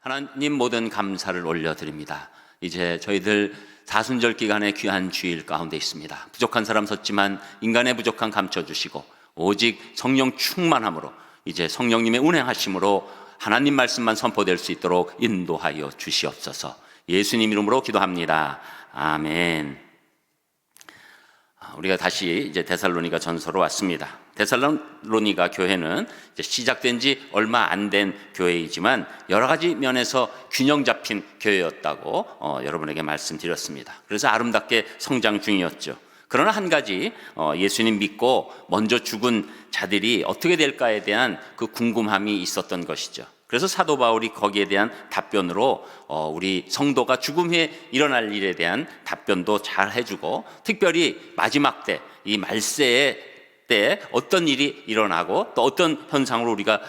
하나님 모든 감사를 올려드립니다. 이제 저희들 사순절 기간의 귀한 주일 가운데 있습니다. 부족한 사람 섰지만 인간의 부족한 감춰주시고 오직 성령 충만함으로 이제 성령님의 운행하심으로 하나님 말씀만 선포될 수 있도록 인도하여 주시옵소서. 예수님 이름으로 기도합니다. 아멘. 우리가 다시 이제 데살로니가 전서로 왔습니다. 데살로니가 교회는 이제 시작된 지 얼마 안 된 교회이지만 여러 가지 면에서 균형 잡힌 교회였다고 여러분에게 말씀드렸습니다. 그래서 아름답게 성장 중이었죠. 그러나 한 가지 예수님 믿고 먼저 죽은 자들이 어떻게 될까에 대한 그 궁금함이 있었던 것이죠. 그래서 사도 바울이 거기에 대한 답변으로 우리 성도가 죽음 후에 일어날 일에 대한 답변도 잘 해주고, 특별히 마지막 때 이 말세의 때 어떤 일이 일어나고 또 어떤 현상으로 우리가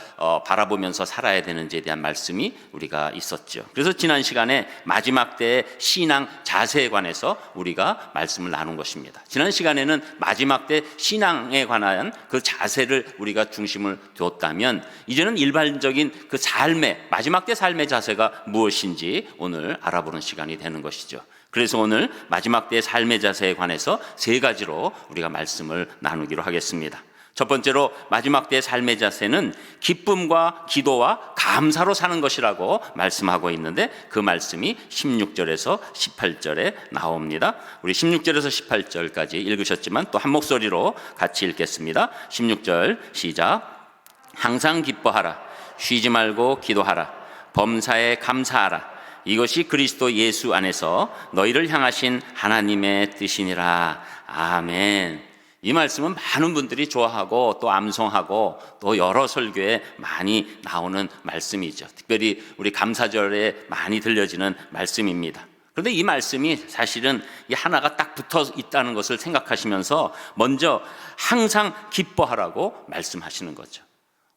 바라보면서 살아야 되는지에 대한 말씀이 우리가 있었죠. 그래서 지난 시간에 마지막 때의 신앙 자세에 관해서 우리가 말씀을 나눈 것입니다. 지난 시간에는 마지막 때 신앙에 관한 그 자세를 우리가 중심을 두었다면, 이제는 일반적인 그 삶의 마지막 때 삶의 자세가 무엇인지 오늘 알아보는 시간이 되는 것이죠. 그래서 오늘 마지막 때의 삶의 자세에 관해서 세 가지로 우리가 말씀을 나누기로 하겠습니다. 첫 번째로 마지막 때의 삶의 자세는 기쁨과 기도와 감사로 사는 것이라고 말씀하고 있는데, 그 말씀이 16절에서 18절에 나옵니다. 우리 16절에서 18절까지 읽으셨지만 또 한 목소리로 같이 읽겠습니다. 16절 시작. 항상 기뻐하라. 쉬지 말고 기도하라. 범사에 감사하라. 이것이 그리스도 예수 안에서 너희를 향하신 하나님의 뜻이니라. 아멘. 이 말씀은 많은 분들이 좋아하고 또 암송하고 또 여러 설교에 많이 나오는 말씀이죠. 특별히 우리 감사절에 많이 들려지는 말씀입니다. 그런데 이 말씀이 사실은 이 하나가 딱 붙어 있다는 것을 생각하시면서 먼저 항상 기뻐하라고 말씀하시는 거죠.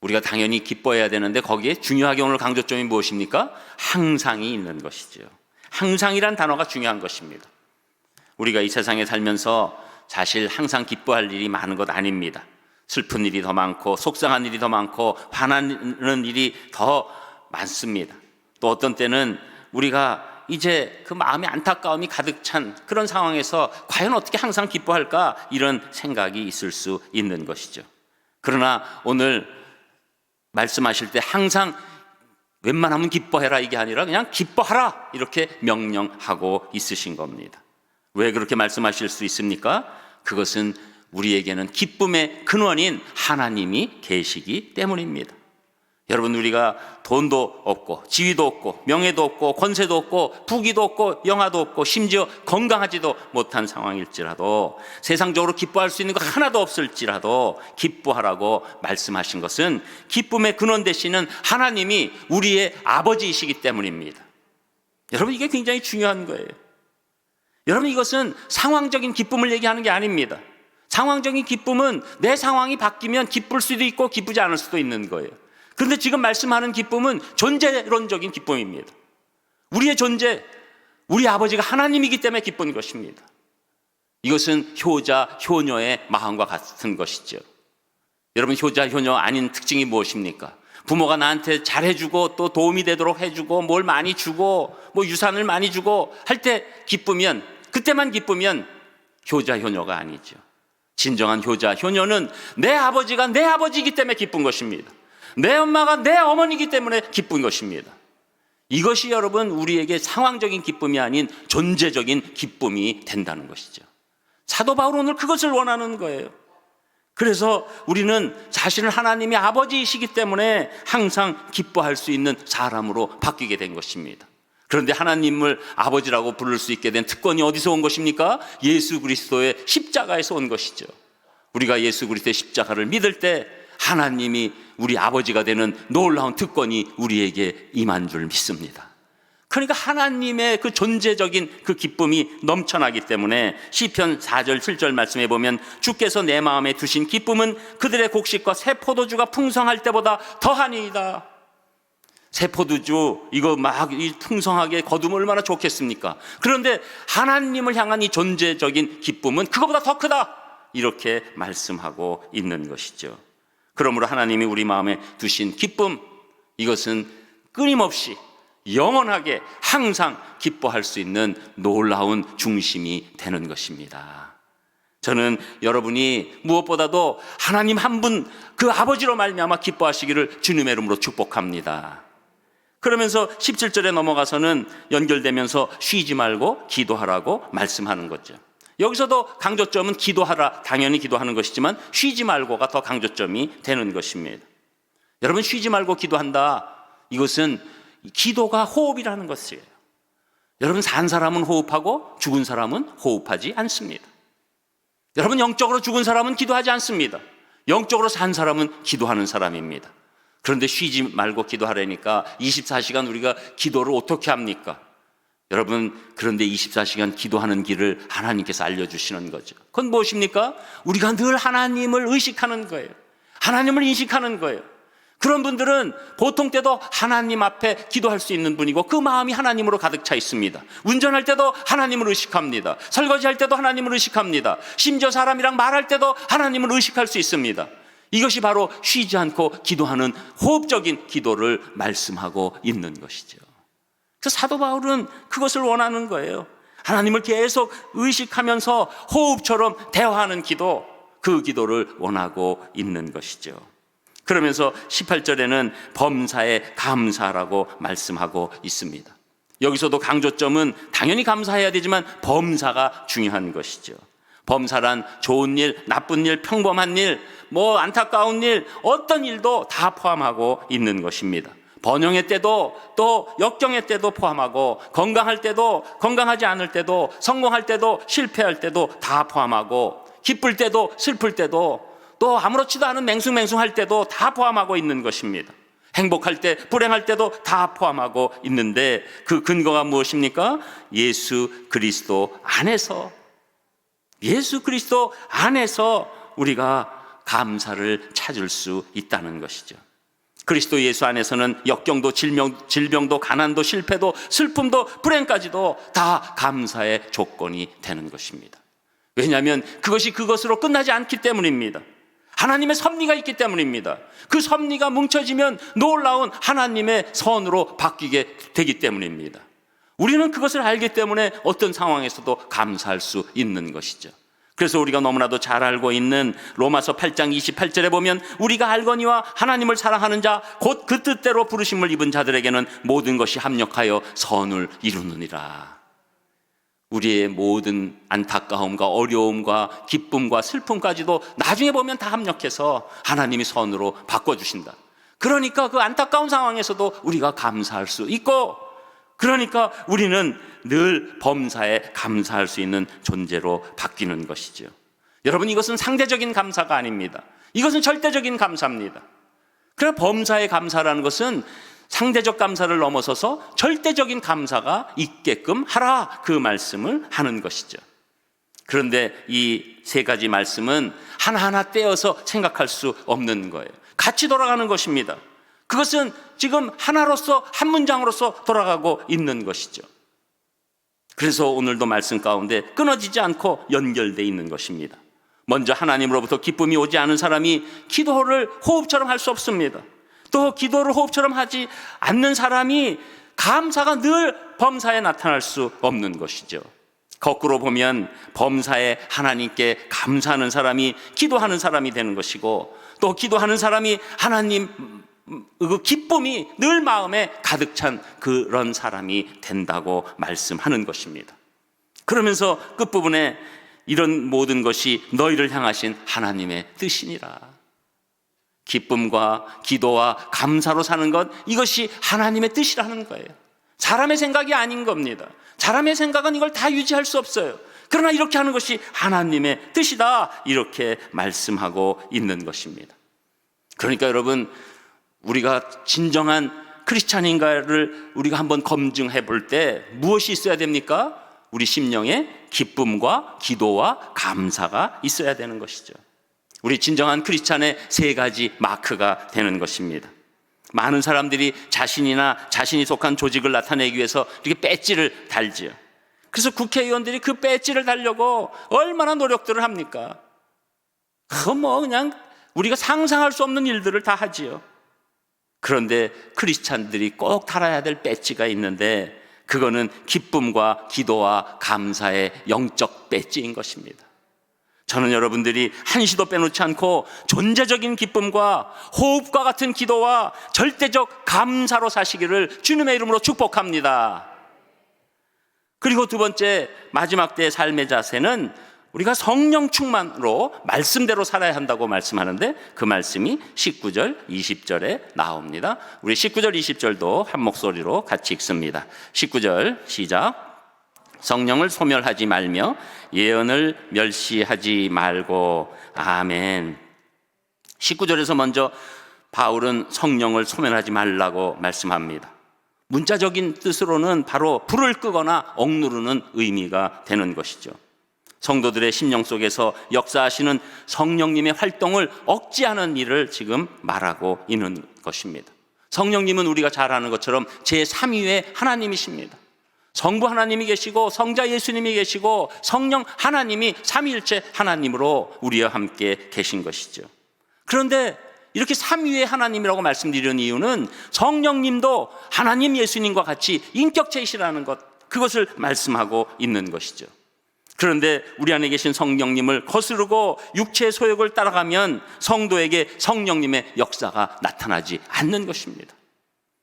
우리가 당연히 기뻐해야 되는데 거기에 중요하게 오늘 강조점이 무엇입니까? 항상이 있는 것이죠. 항상이란 단어가 중요한 것입니다. 우리가 이 세상에 살면서 사실 항상 기뻐할 일이 많은 것 아닙니다. 슬픈 일이 더 많고 속상한 일이 더 많고 화나는 일이 더 많습니다. 또 어떤 때는 우리가 이제 그 마음의 안타까움이 가득 찬 그런 상황에서 과연 어떻게 항상 기뻐할까, 이런 생각이 있을 수 있는 것이죠. 그러나 오늘 말씀하실 때 항상 웬만하면 기뻐해라 이게 아니라 그냥 기뻐하라 이렇게 명령하고 있으신 겁니다. 왜 그렇게 말씀하실 수 있습니까? 그것은 우리에게는 기쁨의 근원인 하나님이 계시기 때문입니다. 여러분, 우리가 돈도 없고 지위도 없고 명예도 없고 권세도 없고 부귀도 없고 영화도 없고 심지어 건강하지도 못한 상황일지라도, 세상적으로 기뻐할 수 있는 거 하나도 없을지라도 기뻐하라고 말씀하신 것은 기쁨의 근원 되시는 하나님이 우리의 아버지이시기 때문입니다. 여러분, 이게 굉장히 중요한 거예요. 여러분, 이것은 상황적인 기쁨을 얘기하는 게 아닙니다. 상황적인 기쁨은 내 상황이 바뀌면 기쁠 수도 있고 기쁘지 않을 수도 있는 거예요. 그런데 지금 말씀하는 기쁨은 존재론적인 기쁨입니다. 우리의 존재, 우리 아버지가 하나님이기 때문에 기쁜 것입니다. 이것은 효자, 효녀의 마음과 같은 것이죠. 여러분, 효자, 효녀 아닌 특징이 무엇입니까? 부모가 나한테 잘해주고 또 도움이 되도록 해주고 뭘 많이 주고 뭐 유산을 많이 주고 할 때 기쁘면, 그때만 기쁘면 효자, 효녀가 아니죠. 진정한 효자, 효녀는 내 아버지가 내 아버지이기 때문에 기쁜 것입니다. 내 엄마가 내 어머니이기 때문에 기쁜 것입니다. 이것이 여러분 우리에게 상황적인 기쁨이 아닌 존재적인 기쁨이 된다는 것이죠. 사도 바울은 오늘 그것을 원하는 거예요. 그래서 우리는 자신을 하나님의 아버지이시기 때문에 항상 기뻐할 수 있는 사람으로 바뀌게 된 것입니다. 그런데 하나님을 아버지라고 부를 수 있게 된 특권이 어디서 온 것입니까? 예수 그리스도의 십자가에서 온 것이죠. 우리가 예수 그리스도의 십자가를 믿을 때 하나님이 우리 아버지가 되는 놀라운 특권이 우리에게 임한 줄 믿습니다. 그러니까 하나님의 그 존재적인 그 기쁨이 넘쳐나기 때문에 시편 4절 7절 말씀해 보면, 주께서 내 마음에 두신 기쁨은 그들의 곡식과 새 포도주가 풍성할 때보다 더하니이다. 새 포도주 이거 막 풍성하게 거두면 얼마나 좋겠습니까? 그런데 하나님을 향한 이 존재적인 기쁨은 그거보다 더 크다, 이렇게 말씀하고 있는 것이죠. 그러므로 하나님이 우리 마음에 두신 기쁨, 이것은 끊임없이 영원하게 항상 기뻐할 수 있는 놀라운 중심이 되는 것입니다. 저는 여러분이 무엇보다도 하나님 한 분 그 아버지로 말미암아 기뻐하시기를 주님의 이름으로 축복합니다. 그러면서 17절에 넘어가서는 연결되면서 쉬지 말고 기도하라고 말씀하는 거죠. 여기서도 강조점은 기도하라, 당연히 기도하는 것이지만 쉬지 말고가 더 강조점이 되는 것입니다. 여러분, 쉬지 말고 기도한다, 이것은 기도가 호흡이라는 것이에요. 여러분, 산 사람은 호흡하고 죽은 사람은 호흡하지 않습니다. 여러분, 영적으로 죽은 사람은 기도하지 않습니다. 영적으로 산 사람은 기도하는 사람입니다. 그런데 쉬지 말고 기도하라니까 24시간 우리가 기도를 어떻게 합니까? 여러분, 그런데 24시간 기도하는 길을 하나님께서 알려주시는 거죠. 그건 무엇입니까? 우리가 늘 하나님을 의식하는 거예요. 하나님을 인식하는 거예요. 그런 분들은 보통 때도 하나님 앞에 기도할 수 있는 분이고 그 마음이 하나님으로 가득 차 있습니다. 운전할 때도 하나님을 의식합니다. 설거지할 때도 하나님을 의식합니다. 심지어 사람이랑 말할 때도 하나님을 의식할 수 있습니다. 이것이 바로 쉬지 않고 기도하는 호흡적인 기도를 말씀하고 있는 것이죠. 그래서 사도 바울은 그것을 원하는 거예요. 하나님을 계속 의식하면서 호흡처럼 대화하는 기도, 그 기도를 원하고 있는 것이죠. 그러면서 18절에는 범사에 감사라고 말씀하고 있습니다. 여기서도 강조점은 당연히 감사해야 되지만 범사가 중요한 것이죠. 범사란 좋은 일, 나쁜 일, 평범한 일, 안타까운 일, 어떤 일도 다 포함하고 있는 것입니다. 번영의 때도 또 역경의 때도 포함하고 건강할 때도 건강하지 않을 때도 성공할 때도 실패할 때도 다 포함하고 기쁠 때도 슬플 때도 또 아무렇지도 않은 맹숭맹숭할 때도 다 포함하고 있는 것입니다. 행복할 때, 불행할 때도 다 포함하고 있는데 그 근거가 무엇입니까? 예수 그리스도 안에서 우리가 감사를 찾을 수 있다는 것이죠. 그리스도 예수 안에서는 역경도 질병도 가난도 실패도 슬픔도 불행까지도 다 감사의 조건이 되는 것입니다. 왜냐하면 그것이 그것으로 끝나지 않기 때문입니다. 하나님의 섭리가 있기 때문입니다. 그 섭리가 뭉쳐지면 놀라운 하나님의 선으로 바뀌게 되기 때문입니다. 우리는 그것을 알기 때문에 어떤 상황에서도 감사할 수 있는 것이죠. 그래서 우리가 너무나도 잘 알고 있는 로마서 8장 28절에 보면 우리가 알거니와 하나님을 사랑하는 자 곧 그 뜻대로 부르심을 입은 자들에게는 모든 것이 합력하여 선을 이루느니라. 우리의 모든 안타까움과 어려움과 기쁨과 슬픔까지도 나중에 보면 다 합력해서 하나님이 선으로 바꿔주신다. 그러니까 그 안타까운 상황에서도 우리가 감사할 수 있고, 그러니까 우리는 늘 범사에 감사할 수 있는 존재로 바뀌는 것이죠. 여러분, 이것은 상대적인 감사가 아닙니다. 이것은 절대적인 감사입니다. 그래서 범사에 감사라는 것은 상대적 감사를 넘어서서 절대적인 감사가 있게끔 하라, 그 말씀을 하는 것이죠. 그런데 이 세 가지 말씀은 하나하나 떼어서 생각할 수 없는 거예요. 같이 돌아가는 것입니다. 그것은 지금 하나로서, 한 문장으로서 돌아가고 있는 것이죠. 그래서 오늘도 말씀 가운데 끊어지지 않고 연결되어 있는 것입니다. 먼저 하나님으로부터 기쁨이 오지 않은 사람이 기도를 호흡처럼 할 수 없습니다. 또 기도를 호흡처럼 하지 않는 사람이 감사가 늘 범사에 나타날 수 없는 것이죠. 거꾸로 보면 범사에 하나님께 감사하는 사람이 기도하는 사람이 되는 것이고, 또 기도하는 사람이 하나님 그 기쁨이 늘 마음에 가득 찬 그런 사람이 된다고 말씀하는 것입니다. 그러면서 끝부분에 이런 모든 것이 너희를 향하신 하나님의 뜻이니라. 기쁨과 기도와 감사로 사는 것, 이것이 하나님의 뜻이라는 거예요. 사람의 생각이 아닌 겁니다. 사람의 생각은 이걸 다 유지할 수 없어요. 그러나 이렇게 하는 것이 하나님의 뜻이다, 이렇게 말씀하고 있는 것입니다. 그러니까 여러분, 우리가 진정한 크리스찬인가를 우리가 한번 검증해 볼 때 무엇이 있어야 됩니까? 우리 심령에 기쁨과 기도와 감사가 있어야 되는 것이죠. 우리 진정한 크리스찬의 세 가지 마크가 되는 것입니다. 많은 사람들이 자신이 속한 조직을 나타내기 위해서 이렇게 배지를 달지요. 그래서 국회의원들이 그 배지를 달려고 얼마나 노력들을 합니까? 그냥 우리가 상상할 수 없는 일들을 다 하지요. 그런데 크리스찬들이 꼭 달아야 될 배지가 있는데 그거는 기쁨과 기도와 감사의 영적 배지인 것입니다. 저는 여러분들이 한시도 빼놓지 않고 존재적인 기쁨과 호흡과 같은 기도와 절대적 감사로 사시기를 주님의 이름으로 축복합니다. 그리고 두 번째, 마지막 때의 삶의 자세는 우리가 성령 충만으로 말씀대로 살아야 한다고 말씀하는데 그 말씀이 19절, 20절에 나옵니다. 우리 19절, 20절도 한 목소리로 같이 읽습니다. 19절 시작. 성령을 소멸하지 말며 예언을 멸시하지 말고. 아멘. 19절에서 먼저 바울은 성령을 소멸하지 말라고 말씀합니다. 문자적인 뜻으로는 바로 불을 끄거나 억누르는 의미가 되는 것이죠. 성도들의 심령 속에서 역사하시는 성령님의 활동을 억제하는 일을 지금 말하고 있는 것입니다. 성령님은 우리가 잘 아는 것처럼 제3위의 하나님이십니다. 성부 하나님이 계시고 성자 예수님이 계시고 성령 하나님이 삼위일체 하나님으로 우리와 함께 계신 것이죠. 그런데 이렇게 삼위의 하나님이라고 말씀드리는 이유는 성령님도 하나님 예수님과 같이 인격체이시라는 것, 그것을 말씀하고 있는 것이죠. 그런데 우리 안에 계신 성령님을 거스르고 육체의 소욕을 따라가면 성도에게 성령님의 역사가 나타나지 않는 것입니다.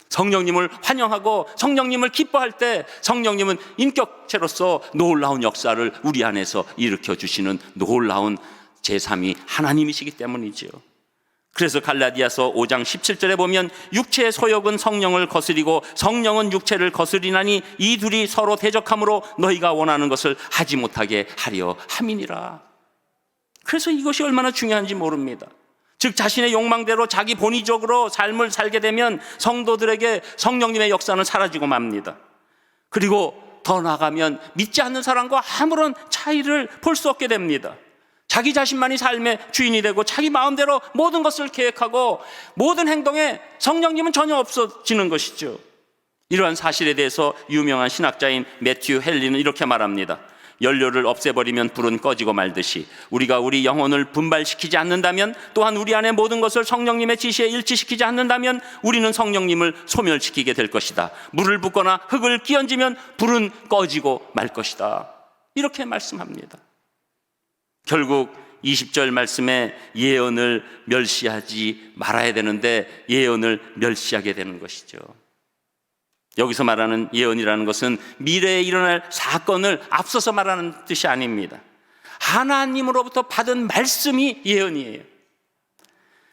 성령님을 환영하고 성령님을 기뻐할 때 성령님은 인격체로서 놀라운 역사를 우리 안에서 일으켜 주시는 놀라운 제3위 하나님이시기 때문이지요. 그래서 갈라디아서 5장 17절에 보면 육체의 소욕은 성령을 거스리고 성령은 육체를 거스리나니 이 둘이 서로 대적함으로 너희가 원하는 것을 하지 못하게 하려 함이니라. 그래서 이것이 얼마나 중요한지 모릅니다. 즉 자신의 욕망대로 자기 본의적으로 삶을 살게 되면 성도들에게 성령님의 역사는 사라지고 맙니다. 그리고 더 나아가면 믿지 않는 사람과 아무런 차이를 볼 수 없게 됩니다. 자기 자신만이 삶의 주인이 되고 자기 마음대로 모든 것을 계획하고 모든 행동에 성령님은 전혀 없어지는 것이죠. 이러한 사실에 대해서 유명한 신학자인 매튜 헨리는 이렇게 말합니다. 연료를 없애버리면 불은 꺼지고 말듯이 우리가 우리 영혼을 분발시키지 않는다면, 또한 우리 안에 모든 것을 성령님의 지시에 일치시키지 않는다면 우리는 성령님을 소멸시키게 될 것이다. 물을 붓거나 흙을 끼얹으면 불은 꺼지고 말 것이다. 이렇게 말씀합니다. 결국 20절 말씀에 예언을 멸시하지 말아야 되는데 예언을 멸시하게 되는 것이죠. 여기서 말하는 예언이라는 것은 미래에 일어날 사건을 앞서서 말하는 뜻이 아닙니다. 하나님으로부터 받은 말씀이 예언이에요.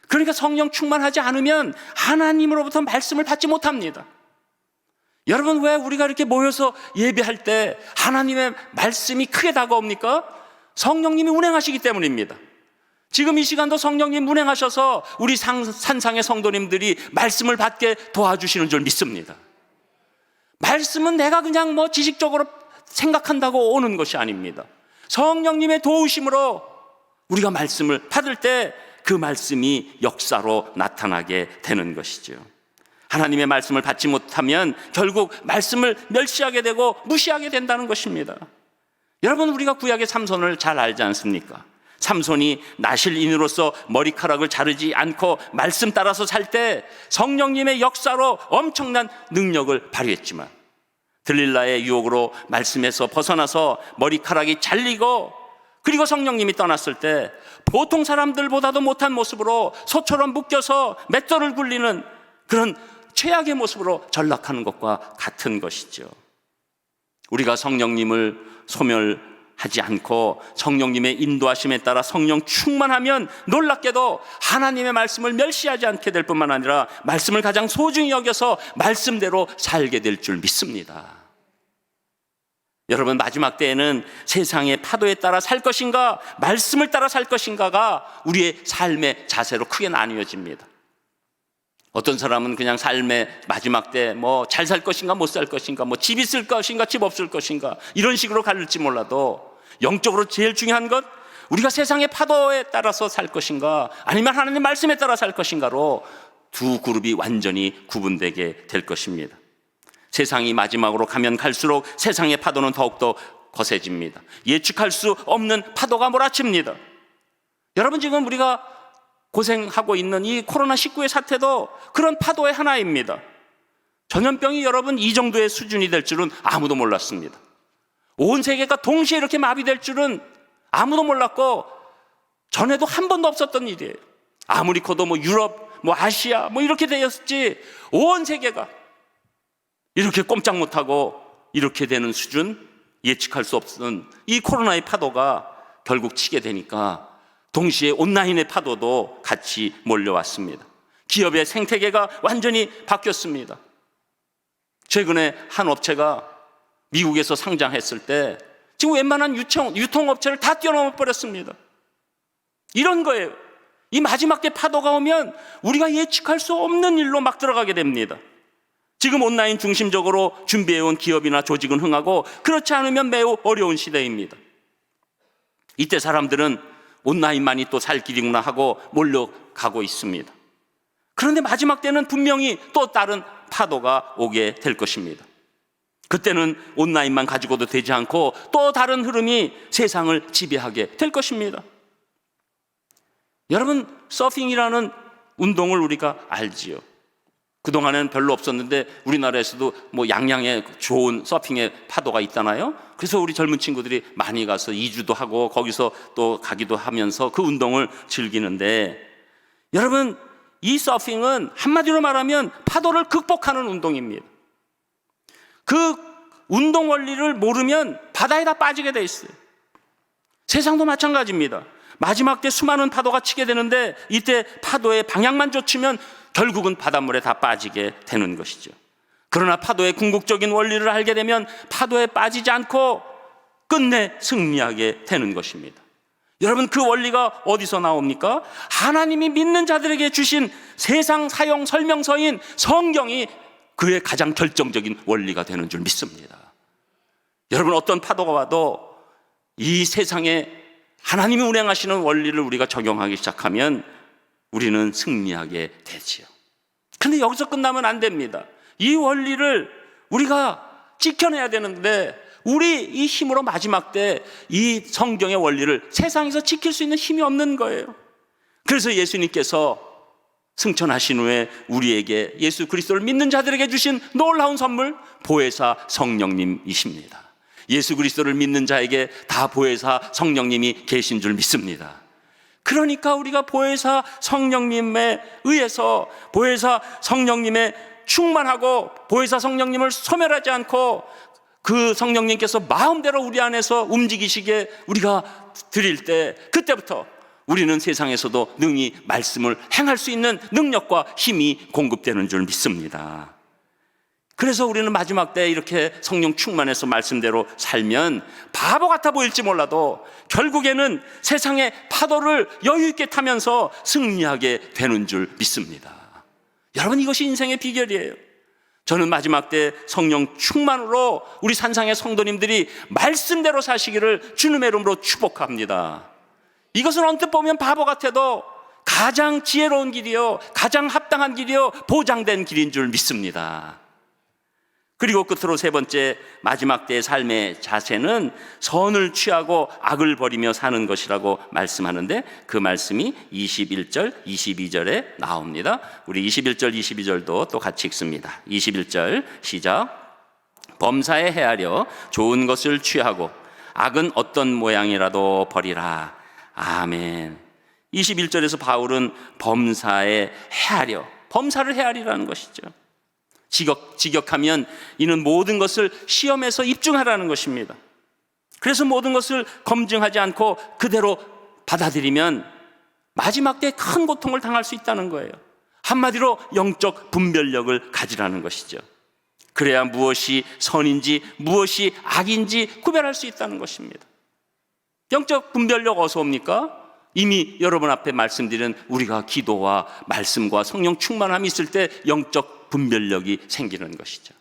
그러니까 성령 충만하지 않으면 하나님으로부터 말씀을 받지 못합니다. 여러분, 왜 우리가 이렇게 모여서 예배할 때 하나님의 말씀이 크게 다가옵니까? 성령님이 운행하시기 때문입니다. 지금 이 시간도 성령님 운행하셔서 우리 산상의 성도님들이 말씀을 받게 도와주시는 줄 믿습니다. 말씀은 내가 그냥 지식적으로 생각한다고 오는 것이 아닙니다. 성령님의 도우심으로 우리가 말씀을 받을 때 그 말씀이 역사로 나타나게 되는 것이죠. 하나님의 말씀을 받지 못하면 결국 말씀을 멸시하게 되고 무시하게 된다는 것입니다. 여러분, 우리가 구약의 삼손을 잘 알지 않습니까? 삼손이 나실인으로서 머리카락을 자르지 않고 말씀 따라서 살 때 성령님의 역사로 엄청난 능력을 발휘했지만 들릴라의 유혹으로 말씀에서 벗어나서 머리카락이 잘리고 그리고 성령님이 떠났을 때 보통 사람들보다도 못한 모습으로 소처럼 묶여서 맷돌을 굴리는 그런 최악의 모습으로 전락하는 것과 같은 것이죠. 우리가 성령님을 소멸하지 않고 성령님의 인도하심에 따라 성령 충만하면 놀랍게도 하나님의 말씀을 멸시하지 않게 될 뿐만 아니라 말씀을 가장 소중히 여겨서 말씀대로 살게 될 줄 믿습니다. 여러분, 마지막 때에는 세상의 파도에 따라 살 것인가 말씀을 따라 살 것인가가 우리의 삶의 자세로 크게 나뉘어집니다. 어떤 사람은 그냥 삶의 마지막 때 잘 살 것인가 못 살 것인가, 집 있을 것인가 집 없을 것인가, 이런 식으로 갈릴지 몰라도 영적으로 제일 중요한 것, 우리가 세상의 파도에 따라서 살 것인가 아니면 하나님의 말씀에 따라 살 것인가로 두 그룹이 완전히 구분되게 될 것입니다. 세상이 마지막으로 가면 갈수록 세상의 파도는 더욱더 거세집니다. 예측할 수 없는 파도가 몰아칩니다. 여러분, 지금 우리가 고생하고 있는 이 코로나19의 사태도 그런 파도의 하나입니다. 전염병이 여러분 이 정도의 수준이 될 줄은 아무도 몰랐습니다. 온 세계가 동시에 이렇게 마비될 줄은 아무도 몰랐고 전에도 한 번도 없었던 일이에요. 아무리 커도 유럽, 아시아 이렇게 되었지 온 세계가 이렇게 꼼짝 못하고 이렇게 되는 수준, 예측할 수 없는 이 코로나의 파도가 결국 치게 되니까 동시에 온라인의 파도도 같이 몰려왔습니다. 기업의 생태계가 완전히 바뀌었습니다. 최근에 한 업체가 미국에서 상장했을 때 지금 웬만한 유통업체를 다 뛰어넘어 버렸습니다. 이런 거예요. 이 마지막 때 파도가 오면 우리가 예측할 수 없는 일로 막 들어가게 됩니다. 지금 온라인 중심적으로 준비해온 기업이나 조직은 흥하고 그렇지 않으면 매우 어려운 시대입니다. 이때 사람들은 온라인만이 또 살 길이구나 하고 몰려가고 있습니다. 그런데 마지막 때는 분명히 또 다른 파도가 오게 될 것입니다. 그때는 온라인만 가지고도 되지 않고 또 다른 흐름이 세상을 지배하게 될 것입니다. 여러분, 서핑이라는 운동을 우리가 알지요. 그동안은 별로 없었는데 우리나라에서도 양양에 좋은 서핑의 파도가 있잖아요. 그래서 우리 젊은 친구들이 많이 가서 2주도 하고 거기서 또 가기도 하면서 그 운동을 즐기는데, 여러분, 이 서핑은 한마디로 말하면 파도를 극복하는 운동입니다. 그 운동 원리를 모르면 바다에 다 빠지게 돼 있어요. 세상도 마찬가지입니다. 마지막 때 수많은 파도가 치게 되는데 이때 파도의 방향만 좇으면 결국은 바닷물에 다 빠지게 되는 것이죠. 그러나 파도의 궁극적인 원리를 알게 되면 파도에 빠지지 않고 끝내 승리하게 되는 것입니다. 여러분, 그 원리가 어디서 나옵니까? 하나님이 믿는 자들에게 주신 세상 사용 설명서인 성경이 그의 가장 결정적인 원리가 되는 줄 믿습니다. 여러분, 어떤 파도가 와도 이 세상에 하나님이 운행하시는 원리를 우리가 적용하기 시작하면 우리는 승리하게 되지요. 근데 여기서 끝나면 안 됩니다. 이 원리를 우리가 지켜내야 되는데 우리 이 힘으로 마지막 때 이 성경의 원리를 세상에서 지킬 수 있는 힘이 없는 거예요. 그래서 예수님께서 승천하신 후에 우리에게 예수 그리스도를 믿는 자들에게 주신 놀라운 선물, 보혜사 성령님이십니다. 예수 그리스도를 믿는 자에게 다 보혜사 성령님이 계신 줄 믿습니다. 그러니까 우리가 보혜사 성령님에 의해서 보혜사 성령님에 충만하고 보혜사 성령님을 소멸하지 않고 그 성령님께서 마음대로 우리 안에서 움직이시게 우리가 드릴 때, 그때부터 우리는 세상에서도 능히 말씀을 행할 수 있는 능력과 힘이 공급되는 줄 믿습니다. 그래서 우리는 마지막 때 이렇게 성령 충만해서 말씀대로 살면 바보 같아 보일지 몰라도 결국에는 세상의 파도를 여유 있게 타면서 승리하게 되는 줄 믿습니다. 여러분, 이것이 인생의 비결이에요. 저는 마지막 때 성령 충만으로 우리 산상의 성도님들이 말씀대로 사시기를 주님의 이름으로 축복합니다. 이것은 언뜻 보면 바보 같아도 가장 지혜로운 길이요, 가장 합당한 길이요, 보장된 길인 줄 믿습니다. 그리고 끝으로 세 번째, 마지막 때의 삶의 자세는 선을 취하고 악을 버리며 사는 것이라고 말씀하는데, 그 말씀이 21절, 22절에 나옵니다. 우리 21절, 22절도 또 같이 읽습니다. 21절 시작. 범사에 헤아려 좋은 것을 취하고 악은 어떤 모양이라도 버리라. 아멘. 21절에서 바울은 범사에 헤아려, 범사를 헤아리라는 것이죠. 직역하면 이는 모든 것을 시험해서 입증하라는 것입니다. 그래서 모든 것을 검증하지 않고 그대로 받아들이면 마지막 때 큰 고통을 당할 수 있다는 거예요. 한마디로 영적 분별력을 가지라는 것이죠. 그래야 무엇이 선인지 무엇이 악인지 구별할 수 있다는 것입니다. 영적 분별력 어디서 옵니까? 이미 여러분 앞에 말씀드린 우리가 기도와 말씀과 성령 충만함이 있을 때 영적 분별력이 생기는 것이죠.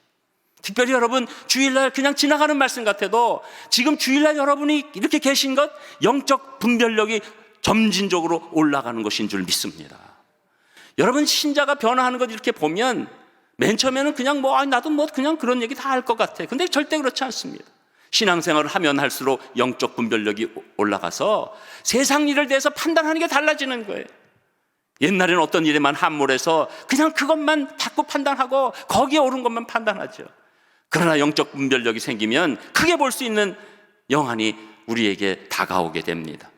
특별히 여러분, 주일날 그냥 지나가는 말씀 같아도 지금 주일날 여러분이 이렇게 계신 것, 영적 분별력이 점진적으로 올라가는 것인 줄 믿습니다. 여러분, 신자가 변화하는 것 이렇게 보면 맨 처음에는 그냥 나도 그냥 그런 얘기 다 할 것 같아. 근데 절대 그렇지 않습니다. 신앙생활을 하면 할수록 영적 분별력이 올라가서 세상 일을 대해서 판단하는 게 달라지는 거예요. 옛날에는 어떤 일에만 함몰해서 그냥 그것만 자꾸 판단하고 거기에 옳은 것만 판단하죠. 그러나 영적 분별력이 생기면 크게 볼 수 있는 영안이 우리에게 다가오게 됩니다.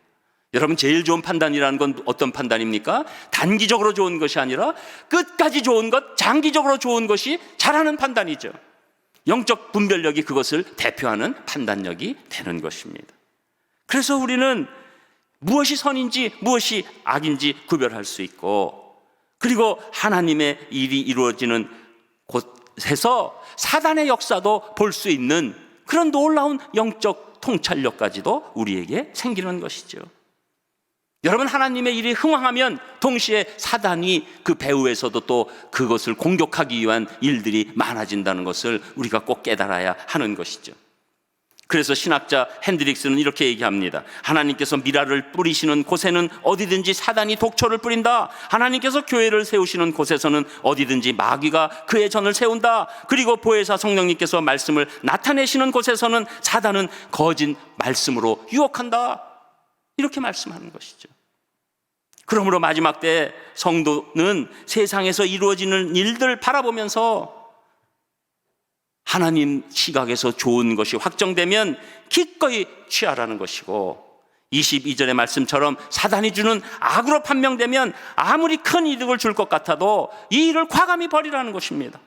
여러분, 제일 좋은 판단이라는 건 어떤 판단입니까? 단기적으로 좋은 것이 아니라 끝까지 좋은 것, 장기적으로 좋은 것이 잘하는 판단이죠. 영적 분별력이 그것을 대표하는 판단력이 되는 것입니다. 그래서 우리는 무엇이 선인지 무엇이 악인지 구별할 수 있고, 그리고 하나님의 일이 이루어지는 곳에서 사단의 역사도 볼 수 있는 그런 놀라운 영적 통찰력까지도 우리에게 생기는 것이죠. 여러분, 하나님의 일이 흥황하면 동시에 사단이 그 배후에서도 또 그것을 공격하기 위한 일들이 많아진다는 것을 우리가 꼭 깨달아야 하는 것이죠. 그래서 신학자 핸드릭스는 이렇게 얘기합니다. 하나님께서 미라를 뿌리시는 곳에는 어디든지 사단이 독초를 뿌린다. 하나님께서 교회를 세우시는 곳에서는 어디든지 마귀가 그의 전을 세운다. 그리고 보혜사 성령님께서 말씀을 나타내시는 곳에서는 사단은 거짓 말씀으로 유혹한다. 이렇게 말씀하는 것이죠. 그러므로 마지막 때 성도는 세상에서 이루어지는 일들을 바라보면서 하나님 시각에서 좋은 것이 확정되면 기꺼이 취하라는 것이고, 22절의 말씀처럼 사단이 주는 악으로 판명되면 아무리 큰 이득을 줄 것 같아도 이 일을 과감히 버리라는 것입니다.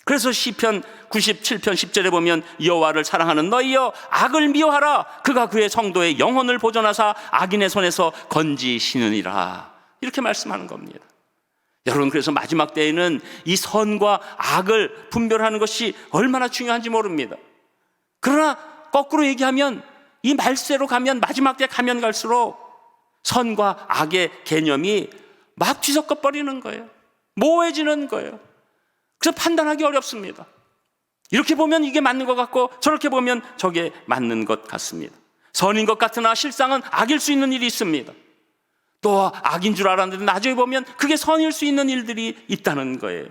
그래서 시편 97편 10절에 보면 여호와를 사랑하는 너희여 악을 미워하라. 그가 그의 성도의 영혼을 보존하사 악인의 손에서 건지시느니라. 이렇게 말씀하는 겁니다. 여러분, 그래서 마지막 때에는 이 선과 악을 분별하는 것이 얼마나 중요한지 모릅니다. 그러나 거꾸로 얘기하면 이 말세로 가면, 마지막 때 가면 갈수록 선과 악의 개념이 막 뒤섞여 버리는 거예요. 모호해지는 거예요. 그래서 판단하기 어렵습니다. 이렇게 보면 이게 맞는 것 같고 저렇게 보면 저게 맞는 것 같습니다. 선인 것 같으나 실상은 악일 수 있는 일이 있습니다. 또 악인 줄 알았는데 나중에 보면 그게 선일 수 있는 일들이 있다는 거예요.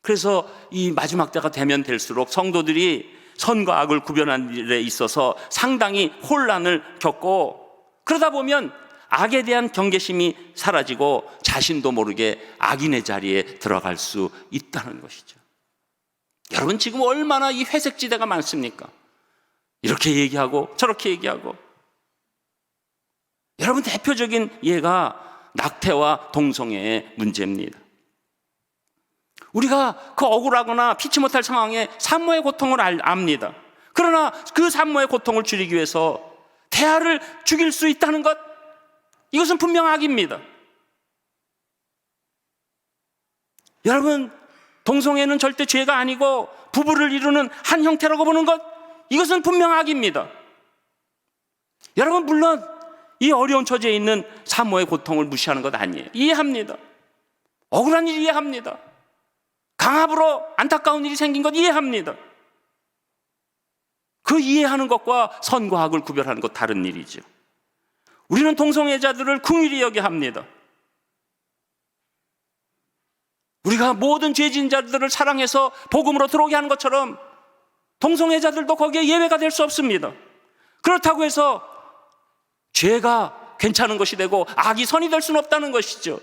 그래서 이 마지막 때가 되면 될수록 성도들이 선과 악을 구별하는 일에 있어서 상당히 혼란을 겪고, 그러다 보면 악에 대한 경계심이 사라지고 자신도 모르게 악인의 자리에 들어갈 수 있다는 것이죠. 여러분, 지금 얼마나 이 회색지대가 많습니까? 이렇게 얘기하고 저렇게 얘기하고. 여러분, 대표적인 예가 낙태와 동성애의 문제입니다. 우리가 그 억울하거나 피치 못할 상황에 산모의 고통을 압니다. 그러나 그 산모의 고통을 줄이기 위해서 태아를 죽일 수 있다는 것, 이것은 분명 악입니다. 여러분, 동성애는 절대 죄가 아니고 부부를 이루는 한 형태라고 보는 것, 이것은 분명 악입니다. 여러분, 물론 이 어려운 처지에 있는 산모의 고통을 무시하는 것 아니에요. 이해합니다. 억울한 일 이해합니다. 강압으로 안타까운 일이 생긴 것 이해합니다. 그 이해하는 것과 선과 악을 구별하는 것 다른 일이죠. 우리는 동성애자들을 긍휼히 여겨야 합니다. 우리가 모든 죄진 자들을 사랑해서 복음으로 들어오게 하는 것처럼 동성애자들도 거기에 예외가 될 수 없습니다. 그렇다고 해서 죄가 괜찮은 것이 되고 악이 선이 될 수는 없다는 것이죠.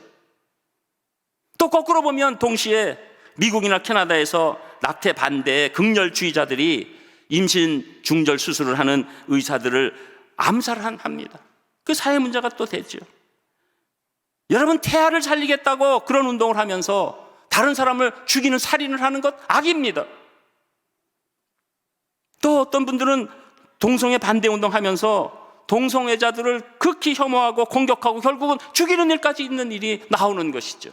또 거꾸로 보면 동시에 미국이나 캐나다에서 낙태 반대의 극렬주의자들이 임신 중절 수술을 하는 의사들을 암살합니다. 그 사회 문제가 또 되죠. 여러분, 태아를 살리겠다고 그런 운동을 하면서 다른 사람을 죽이는 살인을 하는 것 악입니다. 또 어떤 분들은 동성애 반대 운동하면서 동성애자들을 극히 혐오하고 공격하고 결국은 죽이는 일까지 있는 일이 나오는 것이죠.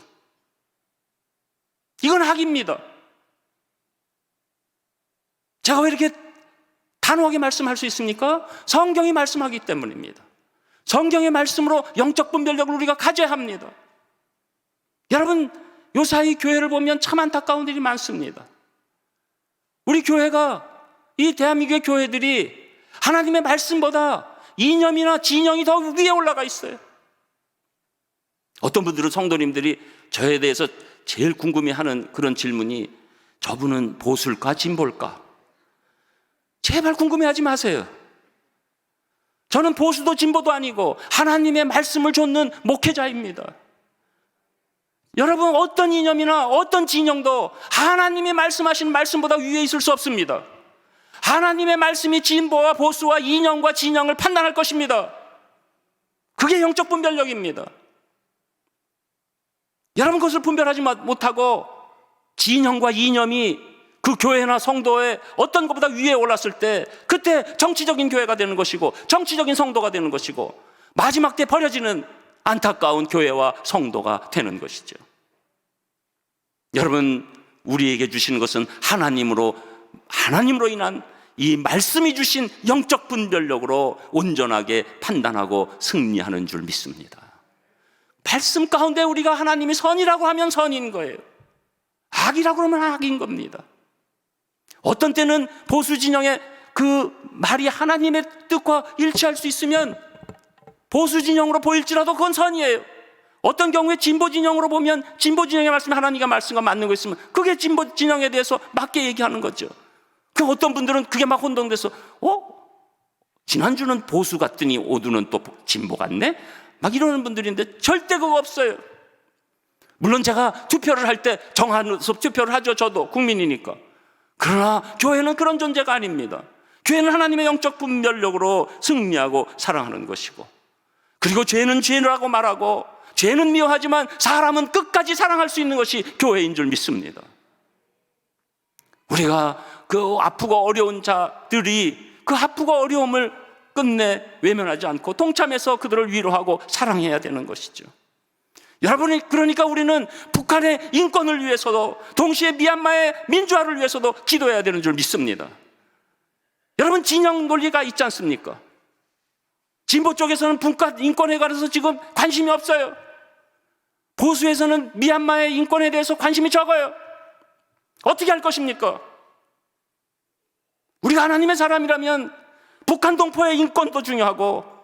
이건 악입니다. 제가 왜 이렇게 단호하게 말씀할 수 있습니까? 성경이 말씀하기 때문입니다. 성경의 말씀으로 영적 분별력을 우리가 가져야 합니다. 여러분, 요사이 교회를 보면 참 안타까운 일이 많습니다. 우리 교회가, 이 대한민국의 교회들이 하나님의 말씀보다 이념이나 진영이 더 위에 올라가 있어요. 어떤 분들은 성도님들이 저에 대해서 제일 궁금해하는 그런 질문이, 저분은 보수일까 진보일까? 제발 궁금해하지 마세요. 저는 보수도 진보도 아니고 하나님의 말씀을 좇는 목회자입니다. 여러분, 어떤 이념이나 어떤 진영도 하나님이 말씀하신 말씀보다 위에 있을 수 없습니다. 하나님의 말씀이 진보와 보수와 이념과 진영을 판단할 것입니다. 그게 영적 분별력입니다. 여러분, 그것을 분별하지 못하고 진영과 이념이 그 교회나 성도의 어떤 것보다 위에 올랐을 때, 그때 정치적인 교회가 되는 것이고 정치적인 성도가 되는 것이고, 마지막 때 버려지는 안타까운 교회와 성도가 되는 것이죠. 여러분, 우리에게 주시는 것은 하나님으로 인한 이 말씀이 주신 영적 분별력으로 온전하게 판단하고 승리하는 줄 믿습니다. 말씀 가운데 우리가 하나님이 선이라고 하면 선인 거예요. 악이라고 하면 악인 겁니다. 어떤 때는 보수 진영의 그 말이 하나님의 뜻과 일치할 수 있으면 보수 진영으로 보일지라도 그건 선이에요. 어떤 경우에 진보 진영으로 보면 진보 진영의 말씀이 하나님과 말씀과 맞는 거 있으면 그게 진보 진영에 대해서 맞게 얘기하는 거죠. 그 어떤 분들은 그게 막 혼동돼서 지난주는 보수 같더니 오늘은 또 진보 같네? 막 이러는 분들인데 절대 그거 없어요. 물론 제가 투표를 할 때 정하면서 투표를 하죠. 저도 국민이니까. 그러나 교회는 그런 존재가 아닙니다. 교회는 하나님의 영적 분별력으로 승리하고 사랑하는 것이고, 그리고 죄는 죄라고 말하고 죄는 미워하지만 사람은 끝까지 사랑할 수 있는 것이 교회인 줄 믿습니다. 우리가 그 아프고 어려운 자들이 그 아프고 어려움을 끝내 외면하지 않고 동참해서 그들을 위로하고 사랑해야 되는 것이죠. 여러분이, 그러니까 우리는 북한의 인권을 위해서도 동시에 미얀마의 민주화를 위해서도 기도해야 되는 줄 믿습니다. 여러분, 진영 논리가 있지 않습니까? 진보 쪽에서는 북한 인권에 관해서 지금 관심이 없어요. 보수에서는 미얀마의 인권에 대해서 관심이 적어요. 어떻게 할 것입니까? 우리가 하나님의 사람이라면 북한 동포의 인권도 중요하고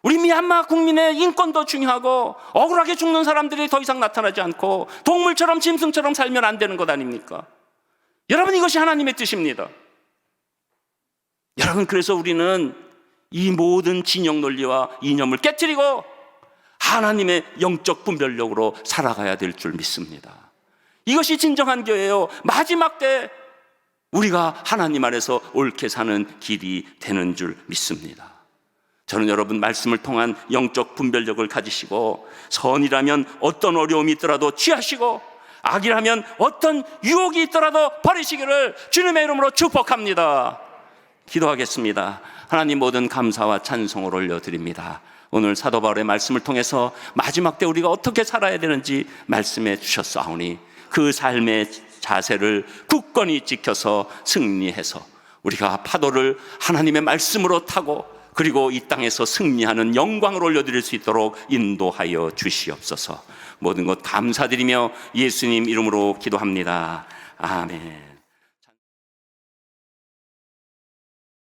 우리 미얀마 국민의 인권도 중요하고, 억울하게 죽는 사람들이 더 이상 나타나지 않고 동물처럼 짐승처럼 살면 안 되는 것 아닙니까? 여러분, 이것이 하나님의 뜻입니다. 여러분, 그래서 우리는 이 모든 진영 논리와 이념을 깨트리고 하나님의 영적 분별력으로 살아가야 될 줄 믿습니다. 이것이 진정한 교회예요. 마지막 때 우리가 하나님 안에서 옳게 사는 길이 되는 줄 믿습니다. 저는 여러분, 말씀을 통한 영적 분별력을 가지시고 선이라면 어떤 어려움이 있더라도 취하시고 악이라면 어떤 유혹이 있더라도 버리시기를 주님의 이름으로 축복합니다. 기도하겠습니다. 하나님, 모든 감사와 찬송을 올려드립니다. 오늘 사도 바울의 말씀을 통해서 마지막 때 우리가 어떻게 살아야 되는지 말씀해 주셨사오니 그 삶의 자세를 굳건히 지켜서 승리해서 우리가 파도를 하나님의 말씀으로 타고 그리고 이 땅에서 승리하는 영광을 올려드릴 수 있도록 인도하여 주시옵소서. 모든 것 감사드리며 예수님 이름으로 기도합니다. 아멘.